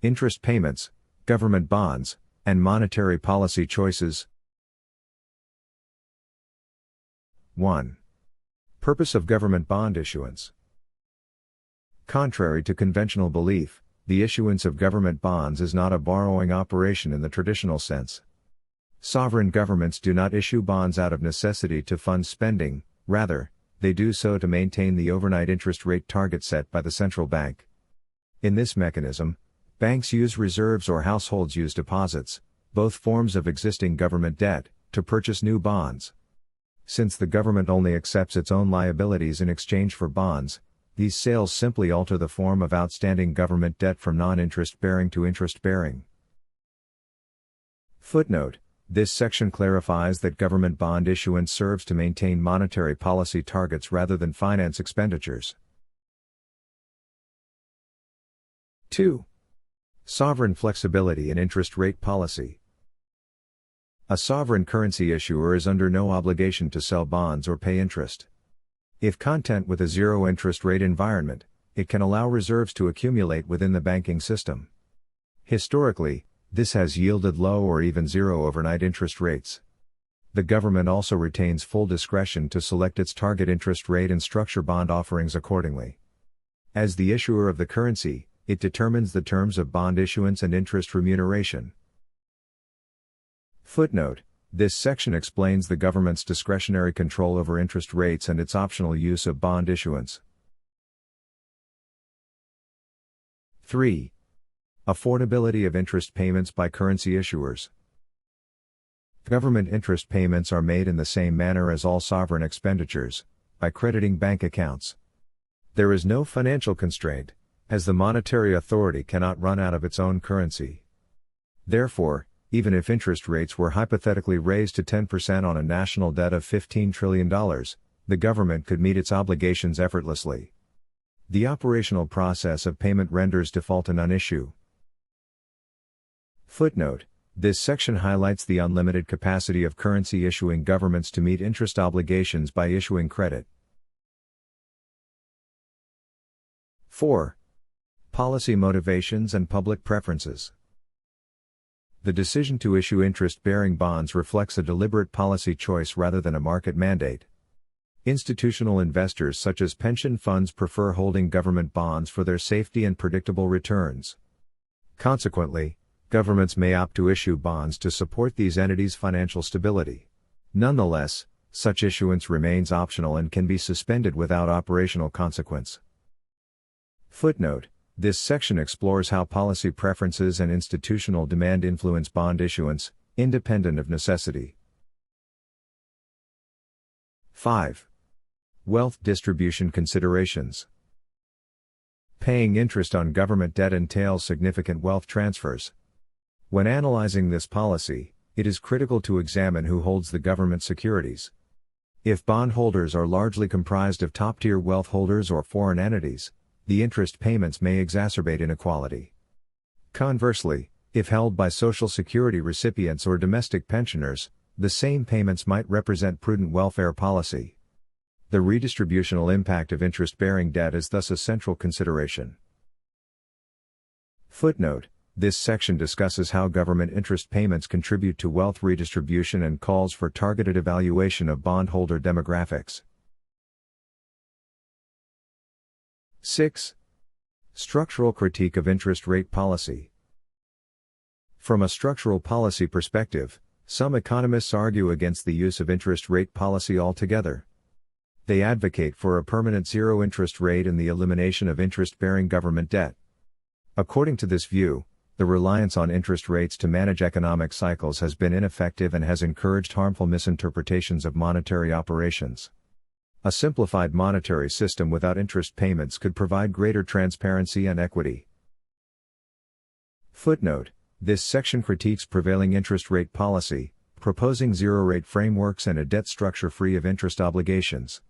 Interest payments, government bonds, and monetary policy choices. 1. Purpose of government bond issuance. Contrary to conventional belief, the issuance of government bonds is not a borrowing operation in the traditional sense. Sovereign governments do not issue bonds out of necessity to fund spending, rather, they do so to maintain the overnight interest rate target set by the central bank. In this mechanism, banks use reserves or households use deposits, both forms of existing government debt, to purchase new bonds. Since the government only accepts its own liabilities in exchange for bonds, these sales simply alter the form of outstanding government debt from non-interest-bearing to interest-bearing. Footnote: This section clarifies that government bond issuance serves to maintain monetary policy targets rather than finance expenditures. 2. Sovereign flexibility in interest rate policy. A sovereign currency issuer is under no obligation to sell bonds or pay interest. If content with a zero interest rate environment, it can allow reserves to accumulate within the banking system. Historically, this has yielded low or even zero overnight interest rates. The government also retains full discretion to select its target interest rate and structure bond offerings accordingly. As the issuer of the currency, it determines the terms of bond issuance and interest remuneration. Footnote: This section explains the government's discretionary control over interest rates and its optional use of bond issuance. 3. Affordability of interest payments by currency issuers. Government interest payments are made in the same manner as all sovereign expenditures, by crediting bank accounts. There is no financial constraint, as the monetary authority cannot run out of its own currency. Therefore, even if interest rates were hypothetically raised to 10% on a national debt of $15 trillion, the government could meet its obligations effortlessly. The operational process of payment renders default a non-issue. Footnote: This section highlights the unlimited capacity of currency issuing governments to meet interest obligations by issuing credit. 4. Policy motivations and public preferences. The decision to issue interest-bearing bonds reflects a deliberate policy choice rather than a market mandate. Institutional investors such as pension funds prefer holding government bonds for their safety and predictable returns. Consequently, governments may opt to issue bonds to support these entities' financial stability. Nonetheless, such issuance remains optional and can be suspended without operational consequence. Footnote: This section explores how policy preferences and institutional demand influence bond issuance, independent of necessity. 5. Wealth distribution considerations. Paying interest on government debt entails significant wealth transfers. When analyzing this policy, it is critical to examine who holds the government securities. If bondholders are largely comprised of top-tier wealth holders or foreign entities, the interest payments may exacerbate inequality. Conversely, if held by Social Security recipients or domestic pensioners, the same payments might represent prudent welfare policy. The redistributional impact of interest-bearing debt is thus a central consideration. Footnote: This section discusses how government interest payments contribute to wealth redistribution and calls for targeted evaluation of bondholder demographics. 6. Structural critique of interest rate policy. From a structural policy perspective, some economists argue against the use of interest rate policy altogether. They advocate for a permanent zero interest rate and the elimination of interest-bearing government debt. According to this view, the reliance on interest rates to manage economic cycles has been ineffective and has encouraged harmful misinterpretations of monetary operations. A simplified monetary system without interest payments could provide greater transparency and equity. Footnote: This section critiques prevailing interest rate policy, proposing zero-rate frameworks and a debt structure free of interest obligations.